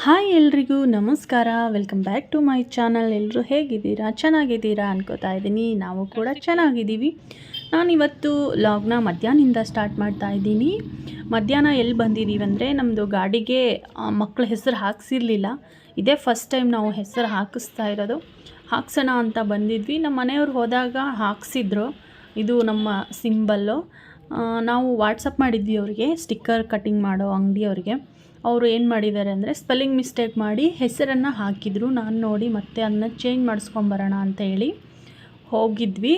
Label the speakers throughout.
Speaker 1: Hi ಎಲ್ರಿಗೂ ನಮಸ್ಕಾರ. Welcome back to my channel. ಎಲ್ಲರೂ ಹೇಗಿದ್ದೀರಾ? ಚೆನ್ನಾಗಿದ್ದೀರಾ ಅನ್ಕೋತಾ ಇದ್ದೀನಿ. ನಾವು ಕೂಡ ಚೆನ್ನಾಗಿದ್ದೀವಿ. ನಾನಿವತ್ತು ಲಾಗ್ನ ಮಧ್ಯಾಹ್ನದಿಂದ ಸ್ಟಾರ್ಟ್ ಮಾಡ್ತಾ ಇದ್ದೀನಿ. ಮಧ್ಯಾಹ್ನ ಎಲ್ಲಿ ಬಂದಿದ್ದೀವಿ ಅಂದರೆ ನಮ್ಮದು ಗಾಡಿಗೆ ಮಕ್ಕಳ ಹೆಸರು ಹಾಕ್ಸಿರ್ಲಿಲ್ಲ. ಇದೇ ಫಸ್ಟ್ ಟೈಮ್ ನಾವು ಹೆಸರು ಹಾಕಿಸ್ತಾ ಇರೋದು. ಹಾಕ್ಸೋಣ ಅಂತ ಬಂದಿದ್ವಿ. ನಮ್ಮ ಮನೆಯವ್ರು ಹೋದಾಗ ಹಾಕ್ಸಿದ್ರು. ಇದು ನಮ್ಮ ಸಿಂಬಲ್ಲು. ನಾವು ವಾಟ್ಸಪ್ ಮಾಡಿದ್ವಿ ಅವರಿಗೆ, ಸ್ಟಿಕ್ಕರ್ ಕಟ್ಟಿಂಗ್ ಮಾಡೋ ಅಂಗಡಿಯವ್ರಿಗೆ. ಅವರು ಏನು ಮಾಡಿದ್ದಾರೆ ಅಂದರೆ ಸ್ಪೆಲ್ಲಿಂಗ್ ಮಿಸ್ಟೇಕ್ ಮಾಡಿ ಹೆಸರನ್ನು ಹಾಕಿದರು. ನಾನು ನೋಡಿ ಮತ್ತೆ ಅದನ್ನ ಚೇಂಜ್ ಮಾಡಿಸ್ಕೊಂಬರೋಣ ಅಂತ ಹೇಳಿ ಹೋಗಿದ್ವಿ.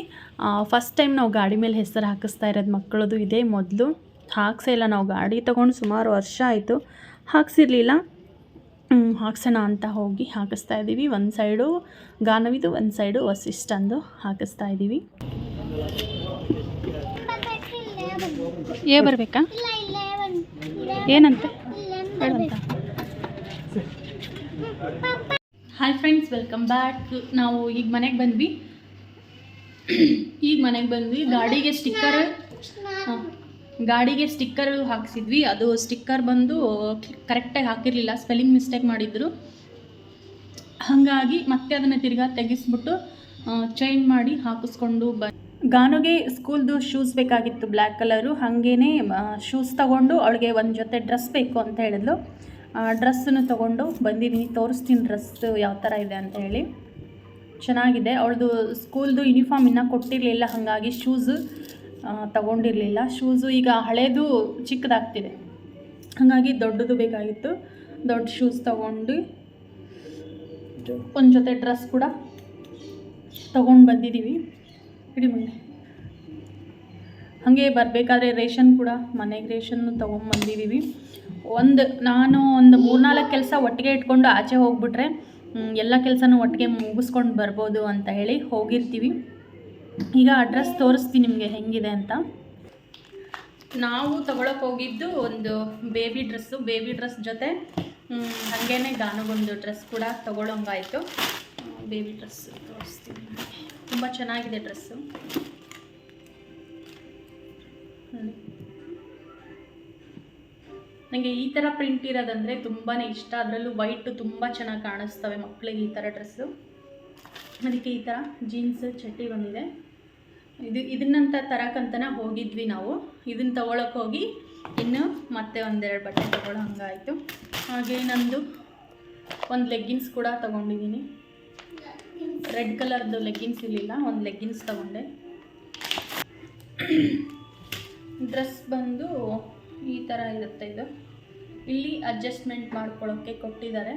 Speaker 1: ಫಸ್ಟ್ ಟೈಮ್ ನಾವು ಗಾಡಿ ಮೇಲೆ ಹೆಸರು ಹಾಕಿಸ್ತಾ ಇರೋದು ಮಕ್ಕಳದು. ಇದೇ ಮೊದಲು ಹಾಕ್ಸೇ ಇಲ್ಲ. ನಾವು ಗಾಡಿ ತೊಗೊಂಡು ಸುಮಾರು ವರ್ಷ ಆಯಿತು, ಹಾಕ್ಸಿರ್ಲಿಲ್ಲ. ಹಾಕ್ಸೋಣ ಅಂತ ಹೋಗಿ ಹಾಕಿಸ್ತಾ ಇದ್ದೀವಿ. ಒಂದು ಸೈಡು ಗಾನವಿದು, ಒಂದು ಸೈಡು ವಸಿಷ್ಠಂದು ಹಾಕಿಸ್ತಾ ಇದ್ದೀವಿ. ಬರಬೇಕಾ? ಏನಂತೆ ಹೇಳುವಂತ. Hi friends, welcome back. ನಾವು ಈಗ ಮನೆಗೆ ಬಂದ್ವಿ. ಗಾಡಿಗೆ ಸ್ಟಿಕ್ಕರ್ ಹಾಕ್ಸಿದ್ವಿ. ಅದು ಸ್ಟಿಕ್ಕರ್ ಬಂದು ಕರೆಕ್ಟಾಗಿ ಹಾಕಿರಲಿಲ್ಲ, ಸ್ಪೆಲ್ಲಿಂಗ್ ಮಿಸ್ಟೇಕ್ ಮಾಡಿದ್ರು. ಹಾಗಾಗಿ ಮತ್ತೆ ಅದನ್ನು ತಿರ್ಗಾ ತೆಗೆಸ್ಬಿಟ್ಟು ಚೇಂಜ್ ಮಾಡಿ ಹಾಕಿಸ್ಕೊಂಡು ಗಾನುಗೆ ಸ್ಕೂಲ್ದು ಶೂಸ್ ಬೇಕಾಗಿತ್ತು, ಬ್ಲ್ಯಾಕ್ ಕಲರು. ಹಾಗೇ ಶೂಸ್ ತೊಗೊಂಡು ಅವಳಿಗೆ ಒಂದು ಜೊತೆ ಡ್ರೆಸ್ ಬೇಕು ಅಂತ ಹೇಳಿದ್ಲು. ಡ್ರೆಸ್ಸನ್ನು ತೊಗೊಂಡು ಬಂದಿದ್ದೀನಿ. ತೋರಿಸ್ತೀನಿ ಡ್ರೆಸ್ ಯಾವ ಥರ ಇದೆ ಅಂತ ಹೇಳಿ. ಚೆನ್ನಾಗಿದೆ. ಅವಳದು ಸ್ಕೂಲ್ದು ಯೂನಿಫಾರ್ಮ್ ಇನ್ನೂ ಕೊಟ್ಟಿರಲಿಲ್ಲ, ಹಾಗಾಗಿ ಶೂಸು ತೊಗೊಂಡಿರಲಿಲ್ಲ. ಶೂಸು ಈಗ ಹಳೇದು ಚಿಕ್ಕದಾಗ್ತಿದೆ, ಹಾಗಾಗಿ ದೊಡ್ಡದು ಬೇಕಾಗಿತ್ತು. ದೊಡ್ಡ ಶೂಸ್ ತೊಗೊಂಡು ಒಂದು ಜೊತೆ ಡ್ರೆಸ್ ಕೂಡ ತೊಗೊಂಡು ಬಂದಿದ್ದೀವಿ. ಇಡೀ ಮುಂದೆ ಹಾಗೆ ಬರಬೇಕಾದ್ರೆ ರೇಷನ್ ಕೂಡ, ಮನೆಗೆ ರೇಷನ್ನು ತೊಗೊಂಬಂದಿದ್ದೀವಿ. ನಾನು ಒಂದು 3-4 ಕೆಲಸ ಒಟ್ಟಿಗೆ ಇಟ್ಕೊಂಡು ಆಚೆ ಹೋಗ್ಬಿಟ್ರೆ ಎಲ್ಲ ಕೆಲಸನೂ ಒಟ್ಟಿಗೆ ಮುಗಿಸ್ಕೊಂಡು ಬರ್ಬೋದು ಅಂತ ಹೇಳಿ ಹೋಗಿರ್ತೀವಿ. ಈಗ ಅಡ್ರೆಸ್ ತೋರಿಸ್ತೀನಿ ನಿಮಗೆ ಹೆಂಗಿದೆ ಅಂತ. ನಾವು ತೊಗೊಳಕ್ಕೆ ಹೋಗಿದ್ದು ಒಂದು ಬೇಬಿ ಡ್ರೆಸ್ ಜೊತೆ ಹಾಗೇ ಗಾನಗೊಂದು ಡ್ರೆಸ್ ಕೂಡ ತೊಗೊಳಂಗಾಯಿತು. ಬೇಬಿ ಡ್ರೆಸ್ ತೋರಿಸ್ತೀನಿ. ತುಂಬ ಚೆನ್ನಾಗಿದೆ ಡ್ರೆಸ್ಸು. ನನಗೆ ಈ ಥರ ಪ್ರಿಂಟ್ ಇರೋದಂದರೆ ತುಂಬಾ ಇಷ್ಟ. ಅದರಲ್ಲೂ ವೈಟು ತುಂಬ ಚೆನ್ನಾಗಿ ಕಾಣಿಸ್ತವೆ ಮಕ್ಕಳಿಗೆ ಈ ಥರ ಡ್ರೆಸ್ಸು. ಅದಕ್ಕೆ ಈ ಥರ ಜೀನ್ಸ್ ಚಡ್ಡಿ ಬಂದಿದೆ. ಇದನ್ನಂತ ತರಕ್ಕಂತನೇ ಹೋಗಿದ್ವಿ ನಾವು. ಇದನ್ನು ತೊಗೊಳಕ್ಕೆ ಹೋಗಿ ಇನ್ನು ಮತ್ತೆ ಒಂದೆರಡು ಬಟ್ಟೆ ತೊಗೊಳ್ಳೋ ಹಂಗಾಯಿತು. ಹಾಗೆ ನಂದು ಒಂದು ಲೆಗ್ಗಿನ್ಸ್ ಕೂಡ ತೊಗೊಂಡಿದ್ದೀನಿ. ರೆಡ್ ಕಲರ್ದು ಲೆಗ್ಗಿನ್ಸ್ ಇರಲಿಲ್ಲ, ಒಂದು ಲೆಗ್ಗಿನ್ಸ್ ತೊಗೊಂಡೆ. ಡ್ರೆಸ್ ಬಂದು ಈ ಥರ ಇರುತ್ತೆ. ಇದು ಇಲ್ಲಿ ಅಡ್ಜಸ್ಟ್ಮೆಂಟ್ ಮಾಡ್ಕೊಳ್ಳೋಕ್ಕೆ ಕೊಟ್ಟಿದ್ದಾರೆ.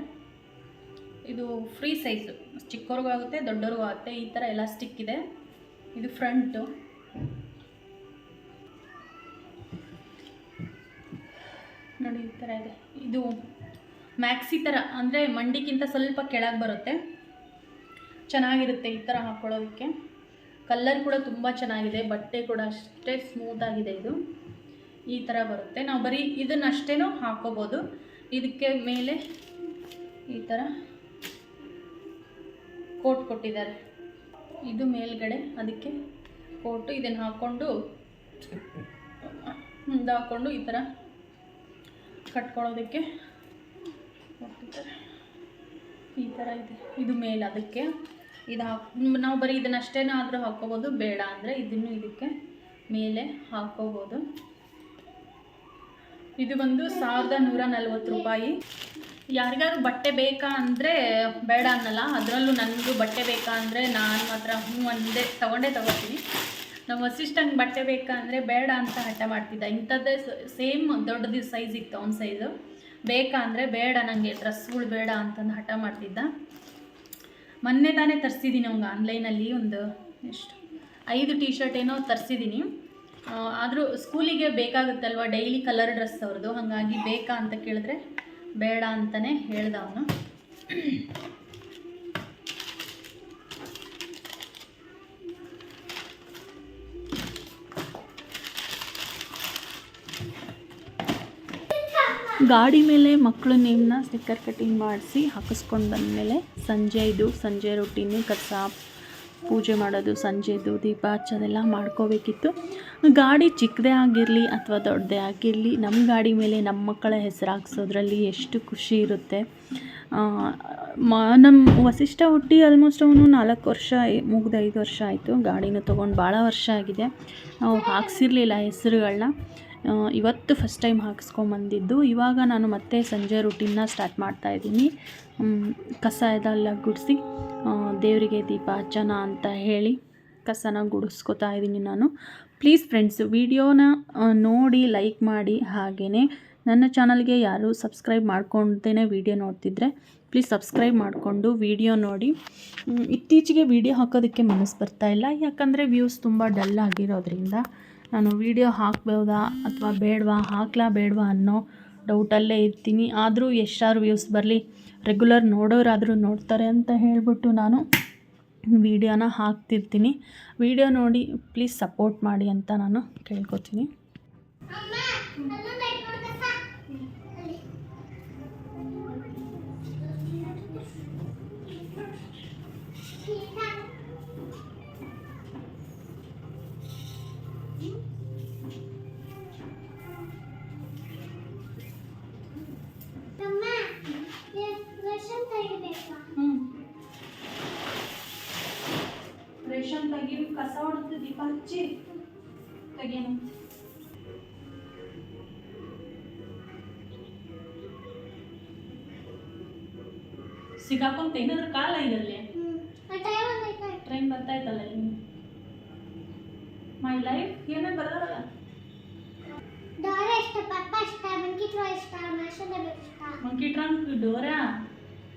Speaker 1: ಇದು ಫ್ರೀ ಸೈಜು, ಚಿಕ್ಕವ್ರಿಗೂ ಆಗುತ್ತೆ, ದೊಡ್ಡವ್ರಿಗೂ ಆಗುತ್ತೆ. ಈ ಥರ ಎಲಾಸ್ಟಿಕ್ ಇದೆ. ಇದು ಫ್ರಂಟು. ನೋಡಿ ಈ ಥರ ಇದೆ. ಇದು ಮ್ಯಾಕ್ಸಿ ಥರ, ಅಂದರೆ ಮಂಡಿಗಿಂತ ಸ್ವಲ್ಪ ಕೆಳಗೆ ಬರುತ್ತೆ. ಚೆನ್ನಾಗಿರುತ್ತೆ ಈ ಥರ ಹಾಕ್ಕೊಳ್ಳೋದಕ್ಕೆ. ಕಲ್ಲರ್ ಕೂಡ ತುಂಬ ಚೆನ್ನಾಗಿದೆ, ಬಟ್ಟೆ ಕೂಡ ಅಷ್ಟೇ ಸ್ಮೂತಾಗಿದೆ. ಇದು ಈ ಥರ ಬರುತ್ತೆ. ನಾವು ಬರೀ ಇದನ್ನಷ್ಟೇನೂ ಹಾಕ್ಕೋಬೋದು. ಇದಕ್ಕೆ ಮೇಲೆ ಈ ಥರ ಕೋಟ್ ಕೊಟ್ಟಿದ್ದಾರೆ. ಇದು ಮೇಲ್ಗಡೆ, ಅದಕ್ಕೆ ಕೋಟು. ಇದನ್ನು ಹಾಕ್ಕೊಂಡು ಮುಂದೆ ಹಾಕ್ಕೊಂಡು ಈ ಥರ ಕಟ್ಕೊಳ್ಳೋದಕ್ಕೆ ಕೊಟ್ಟಿದ್ದಾರೆ. ಈ ಥರ ಇದೆ. ಇದು ಮೇಲೆ, ಅದಕ್ಕೆ ಇದು ನಾವು ಬರೀ ಇದನ್ನಷ್ಟೇನಾದರೂ ಹಾಕ್ಕೋಬೋದು. ಬೇಡ ಅಂದರೆ ಇದನ್ನು ಇದಕ್ಕೆ ಮೇಲೆ ಹಾಕ್ಕೋಬೋದು. ಇದು ಬಂದು 1140 ರೂಪಾಯಿ. ಯಾರಿಗಾದ್ರು ಬಟ್ಟೆ ಬೇಕಾ ಅಂದರೆ ಬೇಡ ಅನ್ನಲ್ಲ. ಅದರಲ್ಲೂ ನನಗೂ ಬಟ್ಟೆ ಬೇಕಾ ಅಂದರೆ ನಾನು ಮಾತ್ರ ಒಂದೇ ತಗೋತೀನಿ. ನಮ್ಮ ವಸಿಷ್ಠಂಗೆ ಬಟ್ಟೆ ಬೇಕಾ ಅಂದರೆ ಬೇಡ ಅಂತ ಹಠ ಮಾಡ್ತಿದ್ದ. ಇಂಥದ್ದೇ ಸೇಮ್ ದೊಡ್ಡದು ಸೈಜ್ ಇತ್ತು ಅವ್ನ ಸೈಜು. ಬೇಕಾ ಅಂದರೆ ಬೇಡ, ನನಗೆ ಡ್ರೆಸ್ಗಳು ಬೇಡ ಅಂತಂದು ಹಠ ಮಾಡ್ತಿದ್ದ. ಮೊನ್ನೆ ತಾನೇ ತರಿಸಿದ್ದೀನಿ ಅವ್ಗೆ ಆನ್ಲೈನಲ್ಲಿ ಒಂದು 5 ಟಿ ಶರ್ಟ್ ಏನೋ ತರಿಸಿದ್ದೀನಿ. ಆದರೂ ಸ್ಕೂಲಿಗೆ ಬೇಕಾಗುತ್ತಲ್ವ, ಡೈಲಿ ಕಲರ್ ಡ್ರೆಸ್ ಅವ್ರದ್ದು. ಹಾಗಾಗಿ ಬೇಕಾ ಅಂತ ಕೇಳಿದ್ರೆ ಬೇಡ ಅಂತಲೇ ಹೇಳ್ದ ಅವನು. ಗಾಡಿ ಮೇಲೆ ಮಕ್ಕಳು ನೇಮ್ನ ಸ್ಟಿಕ್ಕರ್ ಕಟ್ಟಿಂಗ್ ಮಾಡಿಸಿ ಹಾಕಿಸ್ಕೊಂಡು ಬಂದಮೇಲೆ ಸಂಜೆ ರೊಟ್ಟಿನಿ, ಕಸ, ಪೂಜೆ ಮಾಡೋದು, ಸಂಜೆದು ದೀಪ ಹಚ್ಚೋದೆಲ್ಲ ಮಾಡ್ಕೋಬೇಕಿತ್ತು. ಗಾಡಿ ಚಿಕ್ಕದೇ ಆಗಿರಲಿ ಅಥವಾ ದೊಡ್ಡದೇ ಆಗಿರಲಿ, ನಮ್ಮ ಗಾಡಿ ಮೇಲೆ ನಮ್ಮ ಮಕ್ಕಳ ಹೆಸರು ಹಾಕ್ಸೋದ್ರಲ್ಲಿ ಎಷ್ಟು ಖುಷಿ ಇರುತ್ತೆ. ನಮ್ಮ ವಸಿಷ್ಠ ಹುಟ್ಟಿ ಆಲ್ಮೋಸ್ಟ್ ಅವನು 4 ವರ್ಷ ಮುಗಿದು 5 ವರ್ಷ ಆಯಿತು. ಗಾಡಿನ ತೊಗೊಂಡು ಭಾಳ ವರ್ಷ ಆಗಿದೆ. ನಾವು ಹಾಕ್ಸಿರ್ಲಿಲ್ಲ ಹೆಸರುಗಳನ್ನ. ಇವತ್ತು ಫಸ್ಟ್ ಟೈಮ್ ಹಾಕ್ಸ್ಕೊಂಬಂದಿದ್ದು. ಇವಾಗ ನಾನು ಮತ್ತೆ ಸಂಜೆ ರೂಟೀನ್ನ ಸ್ಟಾರ್ಟ್ ಮಾಡ್ತಾಯಿದ್ದೀನಿ. ಕಸ ಎಲ್ಲ ಗುಡಿಸಿ ದೇವರಿಗೆ ದೀಪ ಹಚ್ಚೋಣ ಅಂತ ಹೇಳಿ ಕಸನ ಗುಡಿಸ್ಕೊತಾ ಇದ್ದೀನಿ ನಾನು. ಪ್ಲೀಸ್ ಫ್ರೆಂಡ್ಸ್, ವಿಡಿಯೋನ ನೋಡಿ ಲೈಕ್ ಮಾಡಿ. ಹಾಗೆಯೇ ನನ್ನ ಚಾನಲ್ಗೆ ಯಾರು ಸಬ್ಸ್ಕ್ರೈಬ್ ಮಾಡ್ಕೊಳ್ತೇನೆ ವಿಡಿಯೋ ನೋಡ್ತಿದ್ರೆ ಪ್ಲೀಸ್ ಸಬ್ಸ್ಕ್ರೈಬ್ ಮಾಡಿಕೊಂಡು ವಿಡಿಯೋ ನೋಡಿ. ಇತ್ತೀಚೆಗೆ ವಿಡಿಯೋ ಹಾಕೋದಕ್ಕೆ ಮನಸ್ಸು ಬರ್ತಾಯಿಲ್ಲ, ಯಾಕಂದರೆ ವ್ಯೂಸ್ ತುಂಬ ಡಲ್ ಆಗಿರೋದ್ರಿಂದ ನಾನು ವಿಡಿಯೋ ಹಾಕ್ಬೋದಾ ಅಥವಾ ಬೇಡವಾ, ಹಾಕ್ಲಾ ಬೇಡವಾ ಅನ್ನೋ ಡೌಟಲ್ಲೇ ಇರ್ತೀನಿ. ಆದರೂ ಎಷ್ಟಾರು ವ್ಯೂಸ್ ಬರಲಿ, ರೆಗ್ಯುಲರ್ ನೋಡೋರಾದರೂ ನೋಡ್ತಾರೆ ಅಂತ ಹೇಳಿಬಿಟ್ಟು ನಾನು ವಿಡಿಯೋನ ಹಾಕ್ತಿರ್ತೀನಿ. ವಿಡಿಯೋ ನೋಡಿ ಪ್ಲೀಸ್ ಸಪೋರ್ಟ್ ಮಾಡಿ ಅಂತ ನಾನು ಕೇಳ್ಕೊತೀನಿ. ರೇಷನ್ ತೆಗಿ, ಕಸ ಹೊಡೆದು ದೀಪ ಹಚ್ಚಿ ತೆಗೇನು. ಸಿಗಾಕೊಂತ ಏನಾದ್ರು ಕಾಲ ಇದಲ್ಲೇ ಟ್ರೈನ್ ಬರ್ತಾಯ್ತಲ್ಲ ಇಲ್ಲಿ. ಮೈ ಲೈಫ್ ಏನೇ ಬರಲ್ಲ. ಮಂಕಿ ಟ್ರಂಕ್, ಡೋರಾ,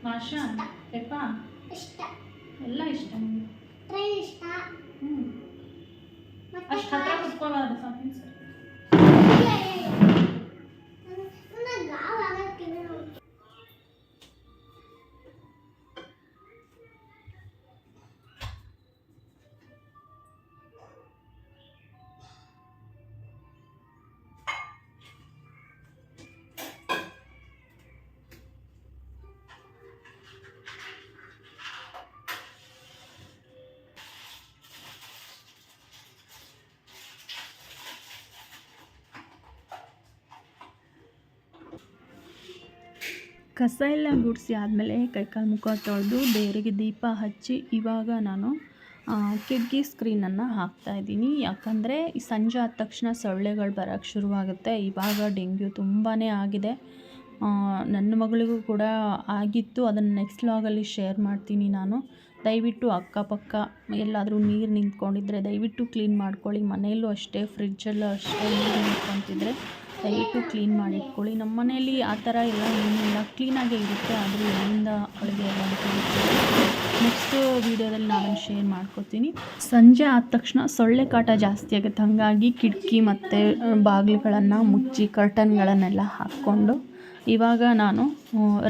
Speaker 1: ಮಾಷಾ, ಪೆಪ್ಪ ಎಲ್ಲ ಇಷ್ಟ. ಟ್ರೈನ್ ಇಷ್ಟ. ಅಷ್ಟು ಹತ್ರ ಕುತ್ಕೊಳ್ಳೋದು ಸಾಕು ಸರ್. ಕಸ ಎಲ್ಲ ಗುಡಿಸಿ ಆದಮೇಲೆ ಕೈಕಾಲು ಮುಖ ತೊಳೆದು ದೇವರಿಗೆ ದೀಪ ಹಚ್ಚಿ ಇವಾಗ ನಾನು ಕಿಟಕಿ ಸ್ಕ್ರೀನನ್ನು ಹಾಕ್ತಾಯಿದ್ದೀನಿ. ಯಾಕಂದರೆ ಸಂಜೆ ಆದ ತಕ್ಷಣ ಸೊಳ್ಳೆಗಳು ಬರೋಕ್ಕೆ ಶುರುವಾಗುತ್ತೆ. ಇವಾಗ ಡೆಂಗ್ಯೂ ತುಂಬಾ ಆಗಿದೆ. ನನ್ನ ಮಗಳಿಗೂ ಕೂಡ ಆಗಿತ್ತು. ಅದನ್ನು ನೆಕ್ಸ್ಟ್ ವ್ಲಾಗಲ್ಲಿ ಶೇರ್ ಮಾಡ್ತೀನಿ ನಾನು. ದಯವಿಟ್ಟು ಅಕ್ಕಪಕ್ಕ ಎಲ್ಲಾದರೂ ನೀರು ನಿಂತ್ಕೊಂಡಿದ್ರೆ ದಯವಿಟ್ಟು ಕ್ಲೀನ್ ಮಾಡ್ಕೊಳ್ಳಿ. ಮನೆಯಲ್ಲೂ ಅಷ್ಟೇ, ಫ್ರಿಡ್ಜಲ್ಲೂ ಅಷ್ಟೇ ನೀರು ನಿಂತ್ಕೊತಿದ್ರೆ ದಯವಿಟ್ಟು ಕ್ಲೀನ್ ಮಾಡಿ ಇಟ್ಕೊಳ್ಳಿ. ನಮ್ಮ ಮನೆಯಲ್ಲಿ ಆ ಥರ ಎಲ್ಲ ಏನಿಲ್ಲ, ಕ್ಲೀನಾಗೇ ಇರುತ್ತೆ. ಆದರೂ ಎಲ್ಲಿಂದ ಅಡುಗೆ ಎಲ್ಲ ನೆಕ್ಸ್ಟ್ ವೀಡಿಯೋದಲ್ಲಿ ನಾನು ಶೇರ್ ಮಾಡ್ಕೊತೀನಿ. ಸಂಜೆ ಆದ ತಕ್ಷಣ ಸೊಳ್ಳೆ ಕಾಟ ಜಾಸ್ತಿ ಆಗುತ್ತೆ. ಹಾಗಾಗಿ ಕಿಟಕಿ ಮತ್ತು ಬಾಗಿಲುಗಳನ್ನು ಮುಚ್ಚಿ ಕರ್ಟನ್ಗಳನ್ನೆಲ್ಲ ಹಾಕ್ಕೊಂಡು ಇವಾಗ ನಾನು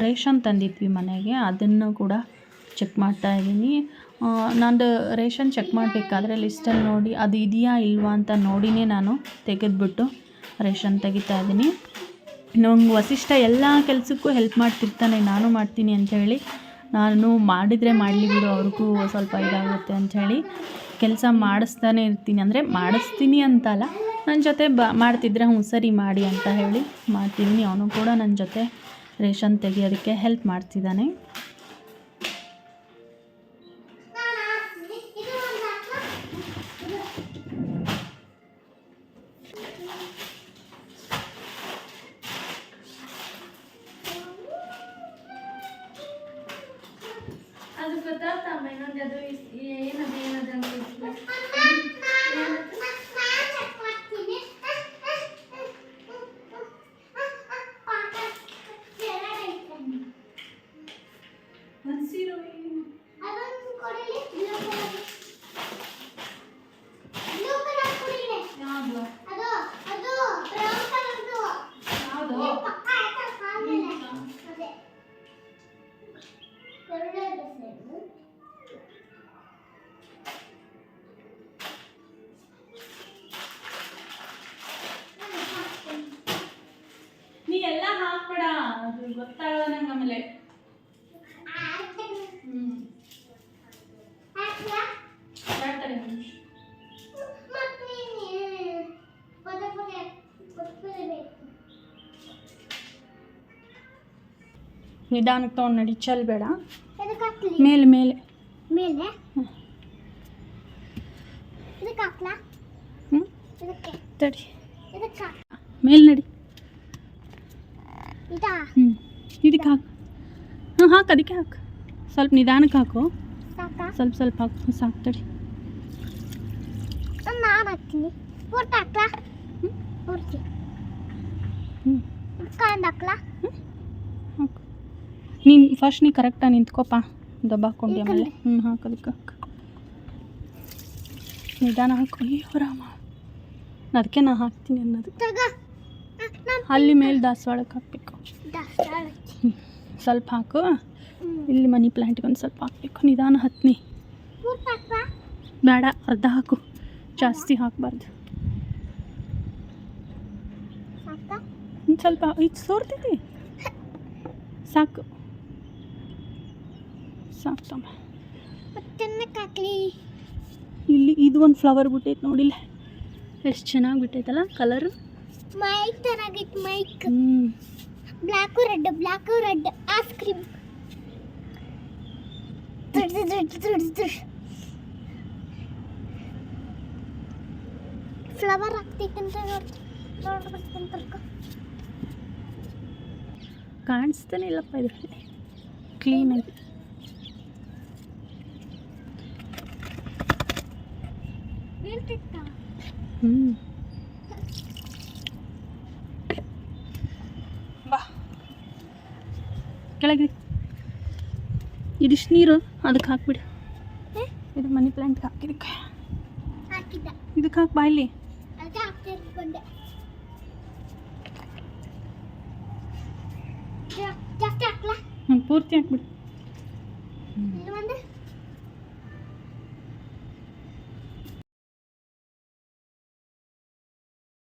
Speaker 1: ರೇಷನ್ ತಂದಿದ್ವಿ ಮನೆಗೆ, ಅದನ್ನು ಕೂಡ ಚೆಕ್ ಮಾಡ್ತಾಯಿದ್ದೀನಿ. ನಂದು ರೇಷನ್ ಚೆಕ್ ಮಾಡಬೇಕಾದ್ರೆ ಲಿಸ್ಟಲ್ಲಿ ನೋಡಿ ಅದು ಇದೆಯಾ ಇಲ್ವಾ ಅಂತ ನೋಡಿನೇ ನಾನು ತೆಗೆದುಬಿಟ್ಟು ರೇಷನ್ ತೆಗಿತಾ ಇದ್ದೀನಿ. ನಂಗೆ ವಸಿಷ್ಠ ಎಲ್ಲ ಕೆಲಸಕ್ಕೂ ಹೆಲ್ಪ್ ಮಾಡ್ತಿರ್ತಾನೆ, ನಾನು ಮಾಡ್ತೀನಿ ಅಂಥೇಳಿ. ನಾನು ಮಾಡಿದರೆ ಮಾಡಲಿ ಬಿಡು, ಅವ್ರಿಗೂ ಸ್ವಲ್ಪ ಇದಾಗುತ್ತೆ ಅಂಥೇಳಿ ಕೆಲಸ ಮಾಡಿಸ್ತಾನೆ ಇರ್ತೀನಿ. ಅಂದರೆ ಮಾಡಿಸ್ತೀನಿ ಅಂತಲ್ಲ, ನನ್ನ ಜೊತೆ ಮಾಡ್ತಿದ್ರೆ ಸರಿ ಮಾಡಿ ಅಂತ ಹೇಳಿ ಮಾಡ್ತೀನಿ. ಅವನು ಕೂಡ ನನ್ನ ಜೊತೆ ರೇಷನ್ ತೆಗಿಯೋದಕ್ಕೆ ಹೆಲ್ಪ್ ಮಾಡ್ತಿದ್ದಾನೆ.
Speaker 2: ಅದು ಗೊತ್ತಾಗ್ತಮ್ಮ ಇನ್ನೊಂದು ಅದು ಏನದು
Speaker 1: ನೀ ಎಲ್ಲ ಹಾಕ್ಬೇಡ, ಅದು ಗೊತ್ತಾಗಲ್ಲ ನಂಗೆ ಆಮೇಲೆ. ನಿಧಾನಕ್ಕೆ ತೊಗೊಂಡು ನಡಿ, ಚೆಲ್ಬೇಡ.
Speaker 2: ಇದಕ್ಕೆ ಹಾಕ್ಲಿ
Speaker 1: ಮೇಲೆ ಮೇಲೆ
Speaker 2: ಮೇಲೆ ಇದಕ್ಕೆ ಹಾಕ್ಲಾ
Speaker 1: ಹ್ಞೂ
Speaker 2: ಇದಕ್ಕೆ
Speaker 1: ತಡಿ,
Speaker 2: ಇದಕ್ಕೆ
Speaker 1: ಮೇಲೆ ನಡಿ.
Speaker 2: ಇದಾ
Speaker 1: ಹ್ಞೂ ಇದಕ್ಕೆ ಹಾಕು. ಹಾಕು, ಅದಕ್ಕೆ ಹಾಕು. ಸ್ವಲ್ಪ ನಿಧಾನಕ್ಕೆ ಹಾಕು,
Speaker 2: ಸಾಕಾ
Speaker 1: ಸ್ವಲ್ಪ ಸ್ವಲ್ಪ ಹಾಕು. ಸಾಕು, ತಡಿ.
Speaker 2: ನಾನು ಹಾಕ್ತೀನಿ ಪೂರ್ತಿ ಹಾಕ್ಲಾ
Speaker 1: ಹ್ಞೂ
Speaker 2: ಪೂರ್ತಿ
Speaker 1: ಹ್ಞೂ
Speaker 2: ಇದಕ್ಕೆ ಒಂದು ಹಾಕ್ಲಾ
Speaker 1: ಹಾಕು. ನೀನು ಫಸ್ಟ್ ನೀ ಕರೆಕ್ಟಾಗಿ ನಿಂತ್ಕೋಪ, ದಬ್ಬ ಹಾಕ್ಕೊಂಡು ಆಮೇಲೆ. ಹಾಕು, ಅದಕ್ಕೆ ಹಾಕು. ನಿಧಾನ ಹಾಕು. ಅಯ್ಯೋ ರಾಮ, ಅದಕ್ಕೆ ನಾ ಹಾಕ್ತೀನಿ ಅನ್ನೋದು.
Speaker 2: ತಗ
Speaker 1: ಅಲ್ಲಿ ಮೇಲೆ ದಾಸವಾಳಕ್ಕೆ ಹಾಕಬೇಕು. ಸ್ವಲ್ಪ ಹಾಕು. ಇಲ್ಲಿ ಮನಿ ಪ್ಲ್ಯಾಂಟಿಗೆ ಒಂದು ಸ್ವಲ್ಪ ಹಾಕಬೇಕು. ನಿಧಾನ ಹತ್ನಿ.
Speaker 2: ಪೂರ್ತಿ ಹಾಕ್ಲಾ
Speaker 1: ಬೇಡ, ಅರ್ಧ ಹಾಕು, ಜಾಸ್ತಿ ಹಾಕಬಾರ್ದು.
Speaker 2: ಸಾಕಾ
Speaker 1: ಸ್ವಲ್ಪ ಇದು ಸೋರ್ತೈತಿ. ಸಾಕು ಸಾಕು ತಮ್ಮ.
Speaker 2: ಮತ್ತನ್ನಕ್ಕೆ ಹಾಕ್ಲಿ
Speaker 1: ಇಲ್ಲಿ ಇದು ಒಂದು ಫ್ಲವರ್ ಬಿಟ್ಟೈತೆ ನೋಡಿಲ್ಲ, ಎಷ್ಟು ಚೆನ್ನಾಗಿ ಬಿಟ್ಟೈತಲ್ಲ ಕಲರು.
Speaker 2: ಮೈಕ್ ತರಾಗಿತ್ತು ಮೈಕ್
Speaker 1: ಹ್ಞೂ
Speaker 2: black red ice cream flower ಹಾಕ್ತೈತಂತ ನೋಡ್ಬೇಕಂತ
Speaker 1: ಕಾಣಿಸ್ತಾನೆ ಇಲ್ಲಪ್ಪ ಇದರಲ್ಲಿ ಕ್ಲೀನಾಗಿ. ಹ್ಞೂ ಬಾ ಕೆಳಗೆ. ಇದಿಷ್ಟು ನೀರು ಅದಕ್ಕೆ ಹಾಕ್ಬಿಡು. ಇದು ಮನಿ ಪ್ಲ್ಯಾಂಟ್ಗೆ ಹಾಕಿದಕ್ಕೆ
Speaker 2: ಹಾಕಿದ್ದ
Speaker 1: ಇದಕ್ಕೆ ಹಾಕಿ ಬಾ ಇಲ್ಲಿ.
Speaker 2: ಅದಕ್ಕೆ ಹಾಕ್ತಿರ್ಕೊಂಡೆ ಜಾಸ್ತಿ ಹಾಕ್ಲಾ
Speaker 1: ಪೂರ್ತಿ ಹಾಕ್ಬಿಡು.
Speaker 2: ಇದು ಒಂದು